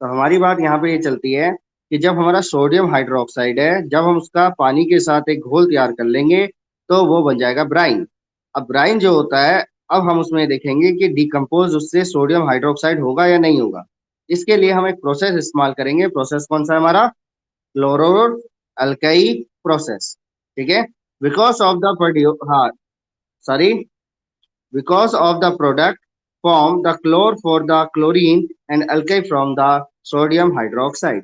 तो हमारी बात यहाँ पे ये चलती है कि जब हमारा सोडियम हाइड्रोक्साइड है, जब हम उसका पानी के साथ एक घोल तैयार कर लेंगे तो वो बन जाएगा ब्राइन। अब ब्राइन जो होता है, अब हम उसमें देखेंगे कि डिकम्पोज उससे सोडियम हाइड्रोक्साइड होगा या नहीं होगा। इसके लिए हम एक प्रोसेस इस्तेमाल करेंगे। प्रोसेस कौन सा है हमारा? Chloro algae process. ठीक है। बिकॉज ऑफ द प्रोड्यू हाँ, sorry, because of the product form the chlor for the chlorine and alkyl from the sodium hydroxide।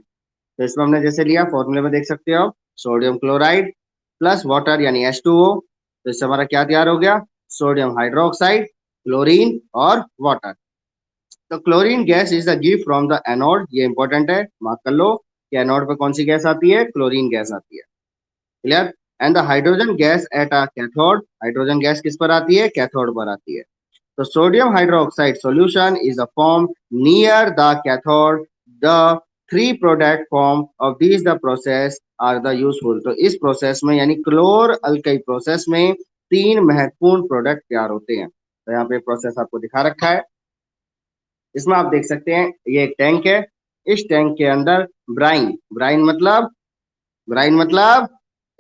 तो इसमें हमने जैसे लिया, फॉर्मूले में देख सकते हो, सोडियम क्लोराइड प्लस वाटर यानी H2O। तो इससे हमारा क्या तैयार हो गया? सोडियम हाइड्रोक्साइड, क्लोरीन और वाटर। तो chlorine gas is the give from the anode. ये इंपॉर्टेंट है, मार्क कर लो कि एनोड पर कौन सी गैस आती है? क्लोरीन गैस आती है। Clear. And the hydrogen gas at a cathode. Hydrogen gas किस पर आती है? कैथोड पर आती है। The sodium hydroxide solution is a form near the cathode. The three product form of these the process are the useful। तो इस process में यानी क्लोर अल्काई प्रोसेस में तीन महत्वपूर्ण प्रोडक्ट तैयार होते हैं। तो यहाँ पे प्रोसेस आपको दिखा रखा है। इसमें आप देख सकते हैं ये एक टैंक है। इस टैंक के अंदर ब्राइन, ब्राइन मतलब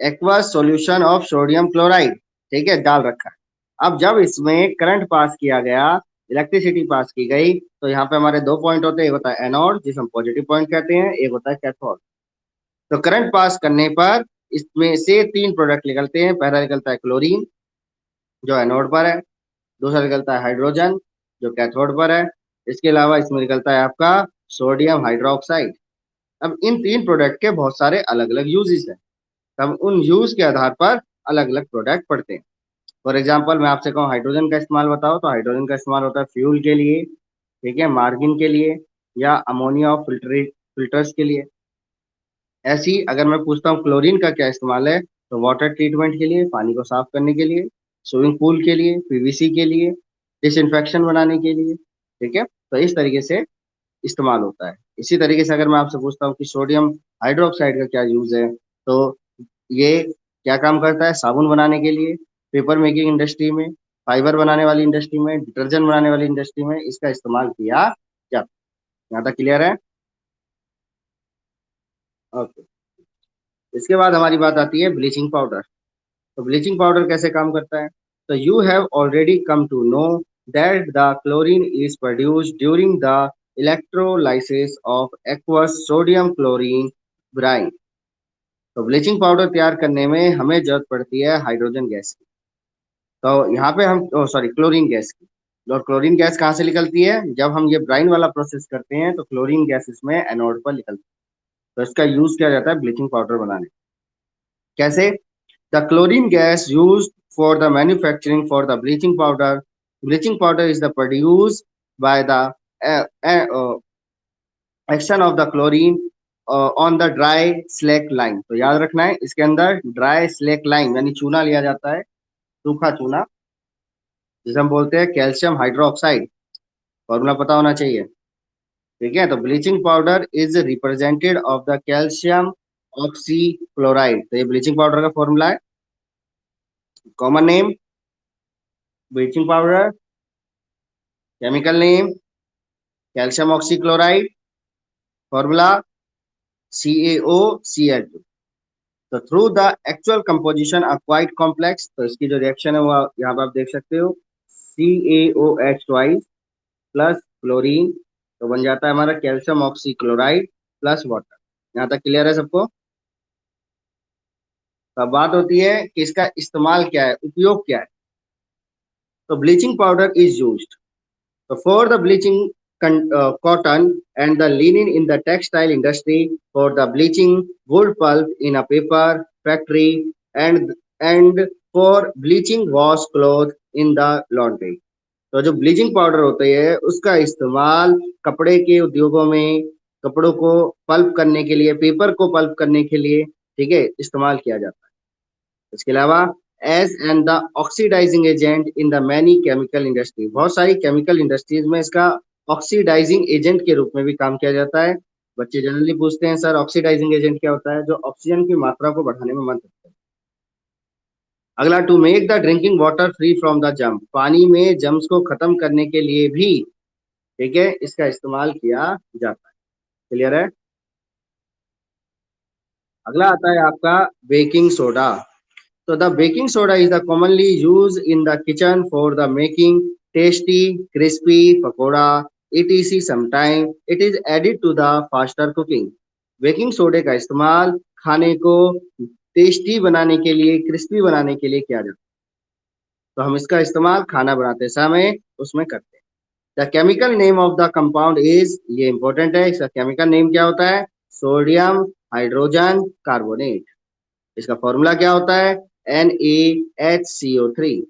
aqueous solution of sodium chloride, ठीक है, डाल रखा है। अब जब इसमें करंट पास किया गया, इलेक्ट्रिसिटी पास की गई, तो यहाँ पे हमारे दो पॉइंट होते हैं। एक होता है एनोड जिसे हम पॉजिटिव पॉइंट कहते हैं, एक होता है कैथोड। तो करंट पास करने पर इसमें से तीन प्रोडक्ट निकलते हैं। पहला निकलता है क्लोरीन जो एनोड पर है, दूसरा निकलता है हाइड्रोजन जो कैथोड पर है, इसके अलावा इसमें निकलता है आपका सोडियम हाइड्रोक्साइड। अब इन तीन प्रोडक्ट के बहुत सारे अलग अलग यूजेस हैं। तब उन यूज के आधार पर अलग अलग प्रोडक्ट पड़ते हैं। फॉर एग्जाम्पल मैं आपसे कहूँ हाइड्रोजन का इस्तेमाल बताओ, तो हाइड्रोजन का इस्तेमाल होता है फ्यूल के लिए, ठीक है, मार्जिन के लिए, या अमोनिया और फिल्टर्स के लिए। ऐसी अगर मैं पूछता हूँ क्लोरीन का क्या इस्तेमाल है, तो वाटर ट्रीटमेंट के लिए, पानी को साफ करने के लिए, स्विमिंग पूल के लिए, पीवीसी के लिए, डिसइंफेक्शन बनाने के लिए। ठीक है। तो इस तरीके से इस्तेमाल होता है। इसी तरीके से अगर मैं आपसे पूछता हूँ कि सोडियम हाइड्रोक्साइड का क्या यूज है, तो ये क्या काम करता है? साबुन बनाने के लिए, पेपर मेकिंग इंडस्ट्री में, फाइबर बनाने वाली इंडस्ट्री में, डिटर्जेंट बनाने वाली इंडस्ट्री में इसका इस्तेमाल किया जाता है। यहाँ तक क्लियर है? ओके। इसके बाद हमारी बात आती है ब्लीचिंग पाउडर। तो ब्लीचिंग पाउडर कैसे काम करता है? तो you have already come to know that the chlorine is produced during the electrolysis of aqueous sodium chlorine brine. तो ब्लीचिंग पाउडर तैयार करने में हमें जरूरत पड़ती है हाइड्रोजन गैस की। तो यहाँ पे हम, सॉरी, क्लोरीन गैस की। और क्लोरीन गैस कहाँ से निकलती है? जब हम ये ब्राइन वाला प्रोसेस करते हैं तो क्लोरीन गैस इसमें एनोड पर निकलती है। तो इसका यूज किया जाता है ब्लीचिंग पाउडर बनाने। कैसे? The chlorine gas use for the manufacturing for the bleaching powder. Bleaching powder is the produce by the action of the chlorine on the dry slack line. तो याद रखना है इसके अंदर ड्राई स्लैक लाइन यानी चूना लिया जाता है, सूखा चूना, जिसे हम बोलते हैं कैल्शियम हाइड्रोक्साइड। फॉर्मूला पता होना चाहिए। ठीक है। तो bleaching powder is represented of the calcium oxy chloride. तो ये ब्लीचिंग पाउडर का फॉर्मूला है। Common name bleaching powder, chemical name calcium oxy chloride, formula CaOCl2। तो through the actual composition are quite complex. तो इसकी जो रिएक्शन है वो यहाँ पर आप देख सकते हो, CaOH ट्वाइस प्लस क्लोरीन, तो बन जाता है हमारा calcium oxy chloride plus water. यहाँ तक क्लियर है सबको? तो अब बात होती है कि इसका इस्तेमाल क्या है, उपयोग क्या है। तो bleaching powder is used so for the bleaching cotton and the linen in the textile industry, for the bleaching wood pulp in a paper factory, and for bleaching wash cloth in the laundry। तो जो bleaching powder होते हैं उसका इस्तेमाल कपड़े के उद्योगों में, कपड़ों को पल्प करने के लिए, पेपर को पल्प करने के लिए, ठीक है, इस्तेमाल किया जाता है। इसके अलावा as and the oxidizing agent in the many chemical industry, बहुत सारी केमिकल इंडस्ट्रीज में इसका ऑक्सीडाइजिंग एजेंट के रूप में भी काम किया जाता है। बच्चे जनरली पूछते हैं सर ऑक्सीडाइजिंग एजेंट क्या होता है? जो ऑक्सीजन की मात्रा को बढ़ाने में मदद करता है। अगला, to make the drinking water free from the germ, पानी में जम्स को खत्म करने के लिए भी, ठीक है, इसका इस्तेमाल किया जाता है। क्लियर है। अगला आता है आपका बेकिंग सोडा। तो the baking soda is the commonly use in the kitchen for the making tasty crispy pakora etc sometime it is added to the faster cooking। Baking सोडे का इस्तेमाल खाने को टेस्टी बनाने के लिए क्रिस्पी बनाने के लिए किया जाता है। तो हम इसका इस्तेमाल खाना बनाते समय उसमें करते हैं। The chemical name of the compound is, ये इंपॉर्टेंट है, इसका केमिकल नेम क्या होता है? Sodium hydrogen carbonate. इसका फॉर्मूला क्या होता है? NaHCO3।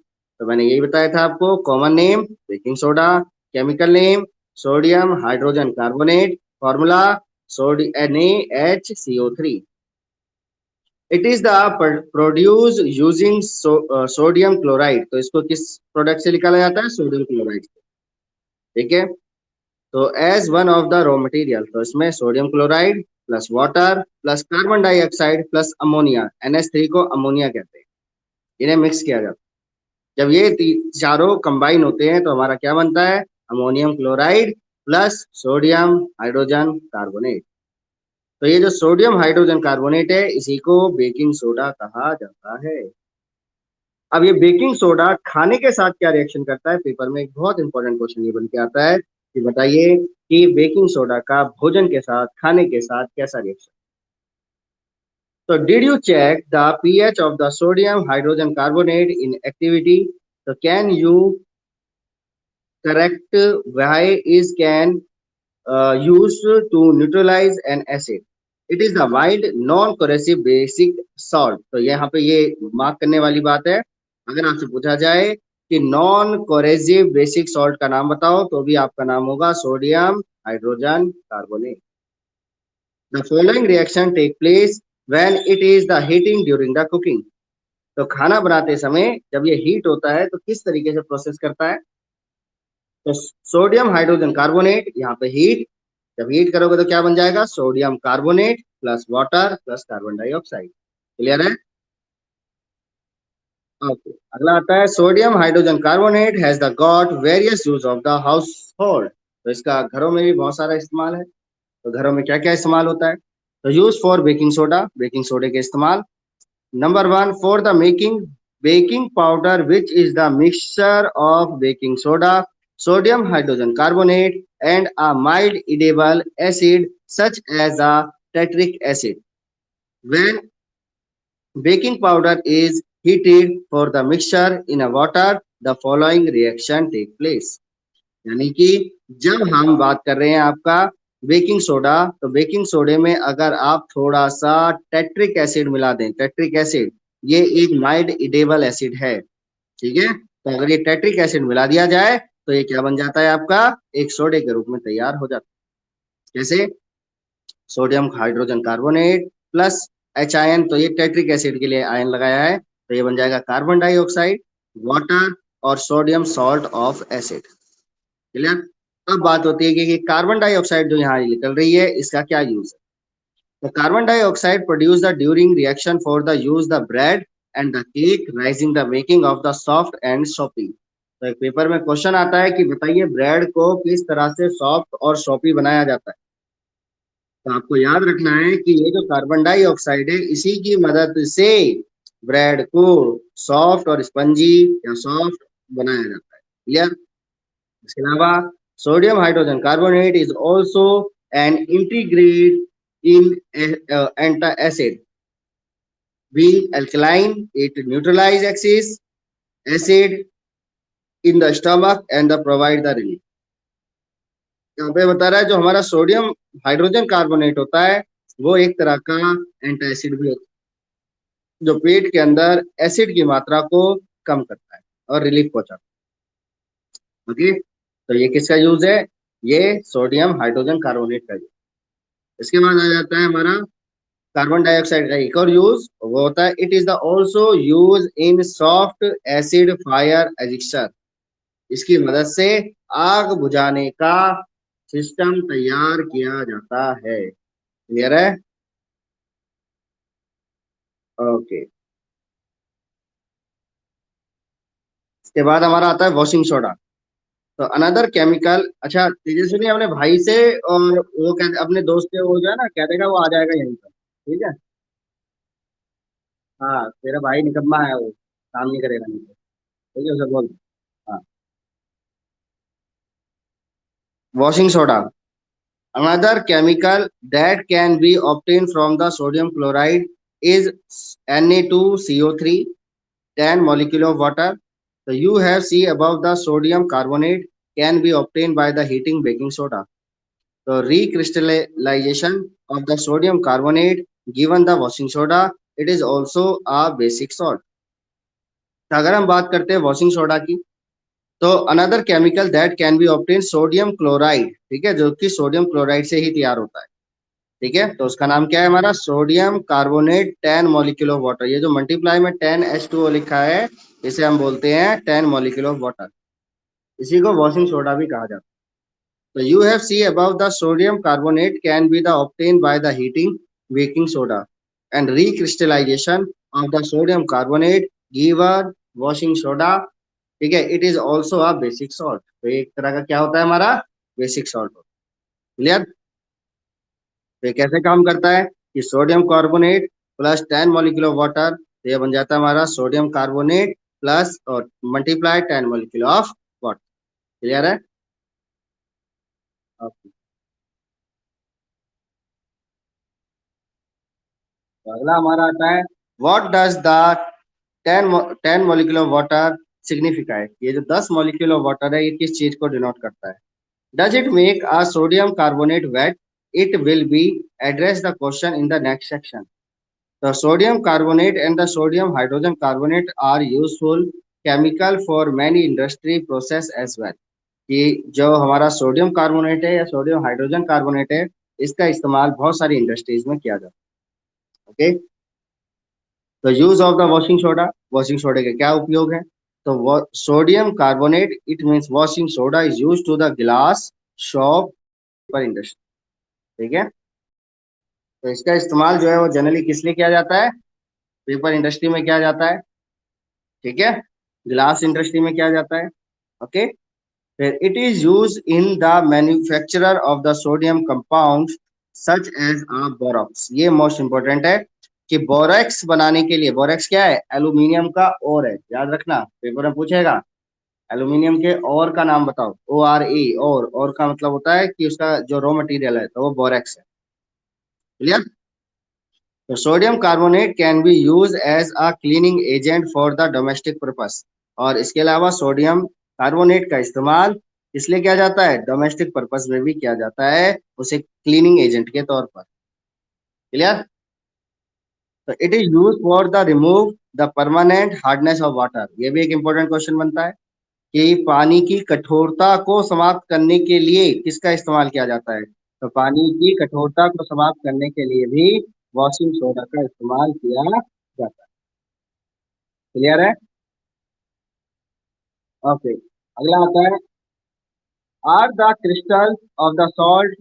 तो मैंने यही बताया था आपको, common name baking soda, chemical name sodium hydrogen carbonate, formula NaHCO3। It is the produce using sodium chloride. तो इसको किस प्रोडक्ट से निकाला जाता है? Sodium chloride. ठीक है। तो as one of the raw material, तो इसमें sodium chloride plus water plus carbon dioxide plus ammonia, NH3 को अमोनिया कहते हैं, इन्हें मिक्स किया जाता है। जब ये चारों कंबाइन होते हैं तो हमारा क्या बनता है? Ammonium chloride plus sodium hydrogen carbonate. तो ये जो सोडियम हाइड्रोजन कार्बोनेट है इसी को बेकिंग सोडा कहा जाता है। अब ये बेकिंग सोडा खाने के साथ क्या रिएक्शन करता है? पेपर में एक बहुत इंपॉर्टेंट क्वेश्चन ये बन के आता है कि बताइए कि बेकिंग सोडा का भोजन के साथ, खाने के साथ कैसा रिएक्शन। तो did you check the pH of the sodium hydrogen carbonate in activity? तो can you correct why is can used to neutralize an acid? It is the mild non-corrosive basic salt। तो यहाँ पे ये mark करने वाली बात है। अगर आपसे पूछा जाए कि नॉन कोरेसिव बेसिक सॉल्ट का नाम बताओ तो भी आपका नाम होगा sodium hydrogen carbonate. The following reaction take place when it is the heating during the cooking. तो खाना बनाते समय जब ये हीट होता है तो किस तरीके से प्रोसेस करता है? तो सोडियम हाइड्रोजन कार्बोनेट, यहाँ पे हीट, जब हीट करोगे तो क्या बन जाएगा? Sodium carbonate plus water plus carbon dioxide. Clear है। ओके। अगला आता है sodium hydrogen carbonate has the got various use of the house hold. तो इसका घरों में भी बहुत सारा इस्तेमाल है। तो घरों में क्या क्या इस्तेमाल होता है? तो use for baking soda, baking सोडे के इस्तेमाल। Number one for the making baking powder which is the mixture of baking soda sodium hydrogen carbonate and a mild edible acid such as a tetric acid। When baking powder is heated for the mixture in a water, the following reaction take place। यानी कि जब हम बात कर रहे हैं आपका baking soda, तो बेकिंग सोडे में अगर आप थोड़ा सा टेट्रिक एसिड मिला दें, टेट्रिक एसिड ये एक माइल्ड इडेबल एसिड है। ठीक है। तो अगर ये टेट्रिक एसिड मिला दिया जाए तो ये क्या बन जाता है? आपका एक सोडे के रूप में तैयार हो जाता है। जैसे sodium hydrogen carbonate plus HIN, तो ये टेट्रिक एसिड के लिए आयन लगाया है तो ये बन जाएगा कार्बन डाइऑक्साइड, वाटर और sodium salt of acid. Clear. अब बात होती है कि कार्बन डाइऑक्साइड जो यहाँ निकल रही है इसका क्या यूज है? The carbon dioxide produced the during reaction for the use the bread and the cake rising the making of the soft and soppy। तो एक पेपर में क्वेश्चन आता है कि बताइए ब्रेड को किस तरह से सॉफ्ट और सोपी बनाया जाता है। तो आपको याद रखना है कि ये जो कार्बन डाइऑक्साइड है इसी की मदद से ब्रेड को सॉफ्ट और स्पंजी या सॉफ्ट बनाया जाता है। क्लियर। इसके अलावा sodium hydrogen carbonate is also an integrate in antacid being alkaline, it neutralize excess acid in the stomach and the provide the relief। यहाँ पे बता रहा है जो हमारा सोडियम हाइड्रोजन कार्बोनेट होता है वो एक तरह का एंटासिड भी होता है जो पेट के अंदर एसिड की मात्रा को कम करता है और रिलीफ पहुंचाता है। ओके। तो ये किसका यूज है? ये सोडियम हाइड्रोजन कार्बोनेट का यूज। इसके बाद आ जाता है हमारा कार्बन डाइऑक्साइड का एक और यूज, वो होता है it is the also use in soft acid fire ejection. इसकी मदद से आग बुझाने का सिस्टम तैयार किया जाता है। क्लियर है। ओके। इसके बाद हमारा आता है वॉशिंग सोडा। तो अनदर केमिकल, अच्छा तेजस्विनी अपने भाई से और वो कहते अपने दोस्त से वो जो है ना कह देगा, वो आ जाएगा यहीं पर, ठीक है। हाँ तेरा भाई निकम्मा है, वो काम नहीं करेगा नहीं तो, ठीक है, उसे बोल। हाँ, washing soda, another chemical that can be obtained from the sodium chloride is Na2CO3, 10 molecule of water. So you have see above the sodium carbonate can be obtained by the heating baking soda. So recrystallization of the sodium carbonate given the washing soda, it is also a basic salt. तो अगर हम बात करते हैं washing soda की, तो another chemical that can be obtain sodium chloride, ठीक है, जो कि सोडियम क्लोराइड से ही तैयार होता है। ठीक है, तो उसका नाम क्या है हमारा, sodium carbonate 10 molecule of water. ये जो मल्टीप्लाई में 10H2O लिखा है, इसे हम बोलते हैं 10 मॉलिक्यूल ऑफ वाटर। इसी को वॉशिंग सोडा भी कहा जाता है। तो you have see about the sodium carbonate can be the obtain by the heating baking soda and recrystallisation of the sodium carbonate given washing soda. ठीक है, it is also a basic salt. तो एक तरह का क्या होता है हमारा, बेसिक सॉल्ट। क्लियर। तो ये कैसे काम करता है कि sodium carbonate plus 10 molecule of water, तो ये बन जाता है हमारा सोडियम कार्बोनेट प्लस और multiply 10 molecule of water. Clear है। Okay. तो अगला हमारा आता है, what does the 10 molecule of water signify. ये जो 10 मॉलिक्यूल ऑफ वाटर है, ये किस चीज को डिनोट करता है। Does it make a sodium carbonate wet, it will be address the question in the next section. The sodium carbonate and the sodium hydrogen carbonate are useful chemical for many industry process as well। कि जो हमारा sodium carbonate है या sodium hydrogen carbonate है, इसका इस्तेमाल बहुत सारी इंडस्ट्रीज में किया जाता है। ओके। तो use of the washing soda, washing सोडे के क्या उपयोग है। तो sodium carbonate it means washing soda is use to the glass shop पर इंडस्ट्री। ठीक है, तो इसका इस्तेमाल जो है वो जनरली किस लिए किया जाता है, पेपर इंडस्ट्री में किया जाता है। ठीक है, ग्लास इंडस्ट्री में किया जाता है। ओके, फिर it is use in the manufacturer of the sodium compound such as a borax. ये मोस्ट इंपॉर्टेंट है कि बोरेक्स बनाने के लिए, बोरेक्स क्या है, एल्यूमिनियम का ओर है, याद रखना पेपर में पूछेगा। एल्यूमिनियम के ओर का नाम बताओ, ORE, और का मतलब होता है कि उसका जो रॉ मटेरियल है, तो वो बोरेक्स है। क्लियर। तो sodium carbonate can be use as a cleaning agent for the domestic purpose. और इसके अलावा सोडियम कार्बोनेट का इस्तेमाल इसलिए किया जाता है, डोमेस्टिक पर्पस में भी किया जाता है, उसे क्लीनिंग एजेंट के तौर पर। क्लियर। तो it is use for the remove the permanent hardness of water. ये भी एक इंपॉर्टेंट क्वेश्चन बनता है कि पानी की कठोरता को समाप्त करने के लिए किसका इस्तेमाल किया जाता है। तो पानी की कठोरता को समाप्त करने के लिए भी वॉशिंग सोडा का इस्तेमाल किया जाता है। क्लियर है। ओके, अगला आता है, are the crystal of the salt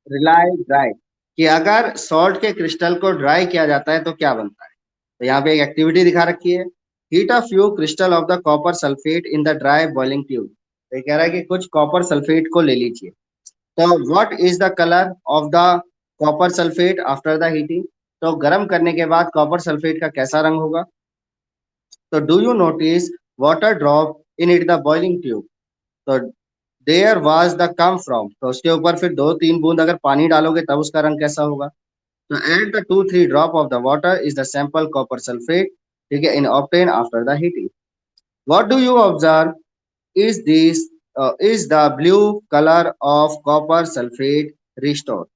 really dry. कि अगर सॉल्ट के क्रिस्टल को ड्राई किया जाता है तो क्या बनता है। तो यहाँ पे एक एक्टिविटी दिखा रखी है, heat a few crystal of the copper sulphate in the dry boiling tube. तो ये कह रहा है कि कुछ कॉपर सल्फेट को ले लीजिए। तो what is the colour of the copper sulphate after the heating. तो गर्म करने के बाद कॉपर सल्फेट का कैसा रंग होगा। तो do you notice water drop in it the boiling tube. तो there was the come from, तो उसके ऊपर फिर 2-3 बूंद अगर पानी डालोगे तब उसका रंग कैसा होगा। तो at the 2-3 drop of the water is the sample copper sulphate, ठीक है, in obtain after the heating. What do you observe is this is the blue color of copper sulfate restored।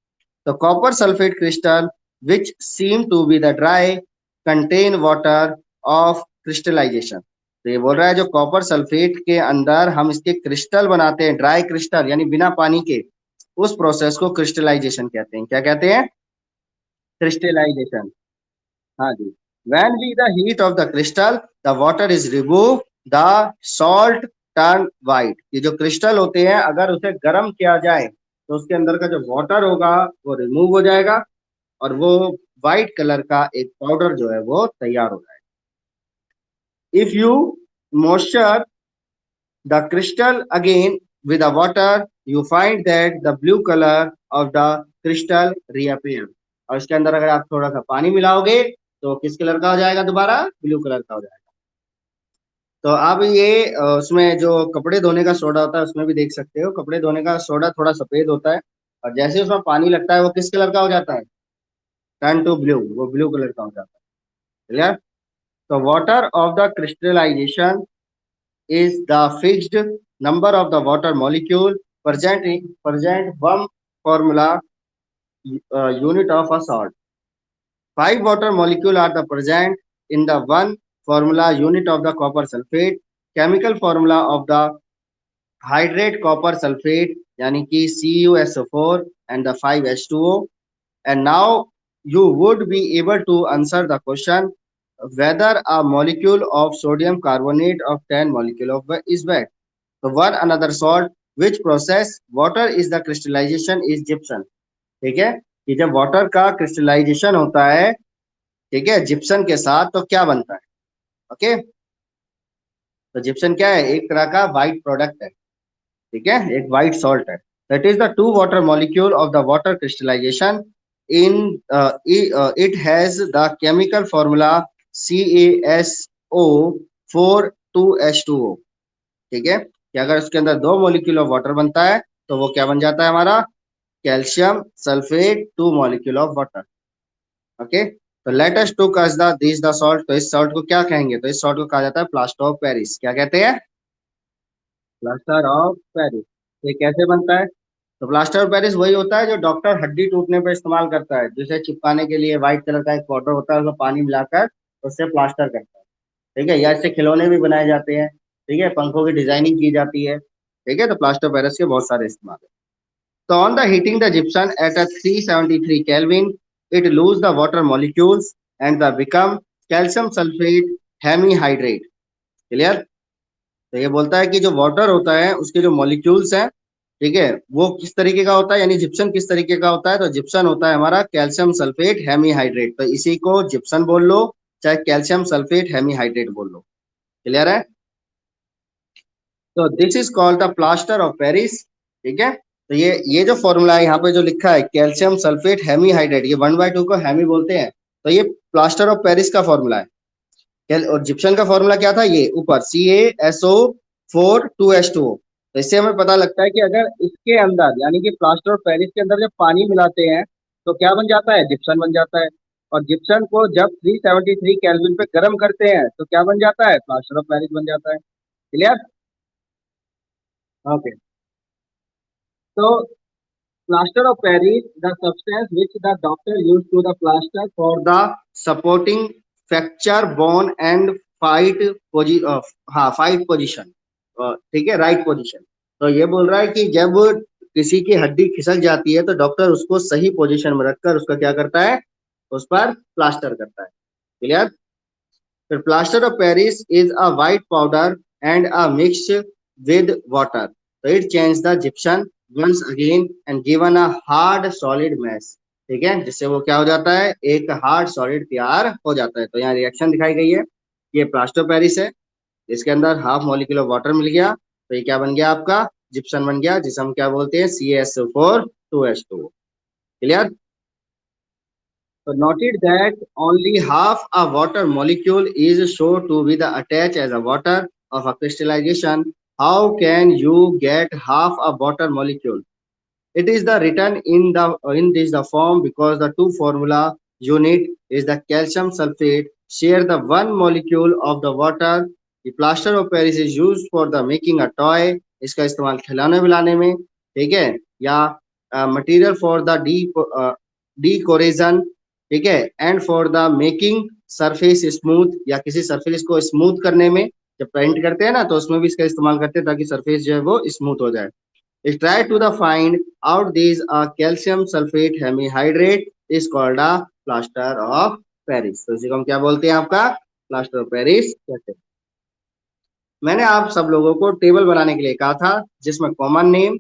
The copper sulfate crystal which seem to be the dry contain water of crystallization। तो ये बोल रहा है जो copper sulphate के अंदर हम इसके क्रिस्टल बनाते हैं, ड्राई क्रिस्टल यानी बिना पानी के, उस प्रोसेस को क्रिस्टलाइजेशन कहते हैं। क्या कहते हैं, क्रिस्टलाइजेशन। हाँ जी। When we the heat of the crystal, the water is removed, the salt turn white। ये जो क्रिस्टल होते हैं अगर उसे गर्म किया जाए तो उसके अंदर का जो वाटर होगा वो रिमूव हो जाएगा, और वो व्हाइट कलर का एक पाउडर जो है वो तैयार हो जाएगा। If you moisture the crystal again with the water, you find that the blue color of the crystal reappear. और इसके अंदर अगर आप थोड़ा सा पानी मिलाओगे तो किस कलर का हो जाएगा, दोबारा ब्लू कलर का हो जाएगा। तो अब ये उसमें जो कपड़े धोने का सोडा होता है उसमें भी देख सकते हो, कपड़े धोने का सोडा थोड़ा सफेद होता है, और जैसे उसमें पानी लगता है वो किस कलर का हो जाता है, टर्न टू ब्लू, वो ब्लू कलर का हो जाता है। क्लियर? तो water of the crystallisation is the fixed number of the water molecule present one formula unit of a salt. Five water molecule are the present in the one formula unit of the copper sulfate. Chemical formula of the hydrate copper sulfate यानी कि CuSO4 and the 5H2O. And now you would be able to answer the question whether a molecule of sodium carbonate of 10 molecule of is wet. So one another salt which process water is the crystallization is gypsum. ठीक है, कि जब water का crystallisation होता है, ठीक है, Gipson के साथ, तो क्या बनता है। ओके, तो जिप्सन क्या है, एक तरह का व्हाइट प्रोडक्ट है, ठीक है, एक व्हाइट सॉल्ट है। That is the two water molecule of the water crystallisation in it has the chemical formula CaSO4 2H2O। ठीक है, कि अगर उसके अंदर दो मॉलिक्यूल ऑफ वाटर बनता है तो वो क्या बन जाता है हमारा, calcium sulphate 2 molecule of water. Okay, तो लेट अस टू कस द दिस द सॉल्ट। तो इस सॉल्ट को क्या कहेंगे, तो इस सॉल्ट को कहा जाता है प्लास्टर ऑफ पेरिस। क्या कहते हैं, प्लास्टर ऑफ पेरिस। ये कैसे बनता है, तो प्लास्टर ऑफ पेरिस वही होता है जो डॉक्टर हड्डी टूटने पर इस्तेमाल करता है, जिसे चिपकाने के लिए व्हाइट कलर का एक पाउडर होता है, उसमें पानी मिलाकर उससे प्लास्टर करता है। ठीक है, या इससे खिलौने भी बनाए जाते हैं, ठीक है, पंखों की डिजाइनिंग की जाती है। ठीक है, तो प्लास्टर ऑफ पेरिस के बहुत सारे इस्तेमाल है। So on the heating the gypsum at a 373 Kelvin, it lose the water molecules and the become calcium sulfate hemihydrate. Clear? तो ये बोलता है कि जो वाटर होता है उसके जो मॉलिक्यूल्स हैं, ठीक है, वो किस तरीके का होता है, यानी जिप्सन किस तरीके का होता है, तो जिप्सन होता है हमारा कैल्शियम सल्फेट हेमीहाइड्रेट। तो इसी को जिप्सन बोल लो, चाहे कैल्शियम सल्फेट हेमीहाइड्रेट बोल लो। क्लियर है? तो this is called the plaster of Paris. ठीक है, तो ये जो फॉर्मूला है यहाँ पे जो लिखा है कैल्शियम सल्फेट हेमीहाइड्रेट, ये 1/2 को हेमी बोलते हैं, तो ये प्लास्टर ऑफ पेरिस का फॉर्मूला है। और जिप्सन का फॉर्मूला क्या था, ये ऊपर CaSO4 2H2O। तो इससे हमें पता लगता है कि अगर इसके अंदर यानी कि प्लास्टर ऑफ पेरिस के अंदर जब पानी मिलाते हैं तो क्या बन जाता है, जिप्सन बन जाता है। और जिप्सन को जब 373 केल्विन पे गर्म करते हैं तो क्या बन जाता है, प्लास्टर ऑफ पेरिस बन जाता है। क्लियर? ओके, तो plaster of Paris, the substance which the doctor used to the plaster for the supporting fracture bone and fight हाँ फाइट पोजीशन, ठीक है, राइट पोजीशन। तो ये बोल रहा है कि जब किसी की हड्डी खिसक जाती है तो डॉक्टर उसको सही पोजीशन में रखकर उसका क्या करता है, उस पर प्लास्टर करता है। क्लियर? फिर plaster of Paris is a white powder and a mix with water, तो it change the gypsum once again and given a hard solid mass। ठीक है, जिससे वो क्या हो जाता है, एक हार्ड सॉलिड तैयार हो जाता है। तो यहाँ रिएक्शन दिखाई गई है, ये प्लास्टर पेरिस है, इसके अंदर हाफ मॉलिक्यूल ऑफ वाटर मिल गया, तो ये क्या बन गया आपका, जिप्सन बन गया, जिसे हम क्या बोलते हैं, CaSO4 2H2O। Clear? So noted that only half a water molecule is shown to be the attached as a water of a crystallization. How can you get half a water molecule? It is the written in this the form because the two formula unit is the calcium sulfate share the one molecule of the water. The plaster of Paris is used for the making a toy. इसका इस्तेमाल खिलौने मिलाने में, ठीक है, या material for the डीकोरेशन, ठीक है, and for the making surface smooth, या किसी सरफेस को स्मूथ करने में, जब पेंट करते हैं ना तो उसमें भी इसका इस्तेमाल करते हैं ताकि सरफेस जो है वो स्मूथ हो जाए। Try to the find out these calcium sulfate hemihydrate is called a plaster of Paris। तो इसी को हम क्या बोलते हैं, आपका प्लास्टर ऑफ पेरिस कहते हैं। मैंने आप सब लोगों को टेबल बनाने के लिए कहा था जिसमें कॉमन नेम,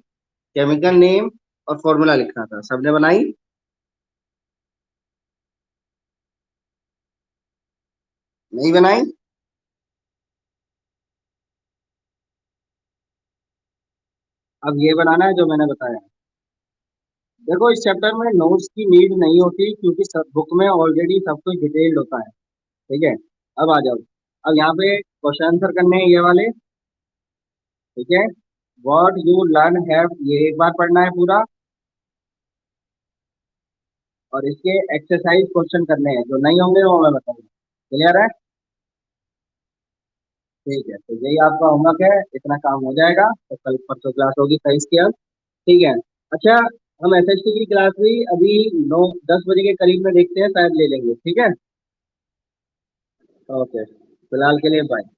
केमिकल नेम और फॉर्मूला लिखना था, सबने बनाई? नहीं बनाई? अब ये बनाना है जो मैंने बताया। देखो इस चैप्टर में नोट्स की नीड नहीं होती क्योंकि सब बुक में ऑलरेडी सब कुछ डिटेल्ड होता है। ठीक है। अब आ जाओ। अब यहाँ पे क्वेश्चन आंसर करने हैं ये वाले। ठीक है। व्हाट यू लर्न हैव ये एक बार पढ़ना है पूरा। और इसके एक्सरसाइज क्वेश्चन करने हैं, जो नहीं होंगे वो मैं बताऊंगा। क्लियर है? ठीक है, तो यही आपका होमवर्क है, इतना काम हो जाएगा तो कल परसों क्लास होगी 23 की। अब ठीक है। अच्छा, हम एसएसटी की क्लास भी अभी 9-10 बजे के करीब में देखते हैं, शायद ले लेंगे। ठीक है। ओके, फिलहाल के लिए बाय।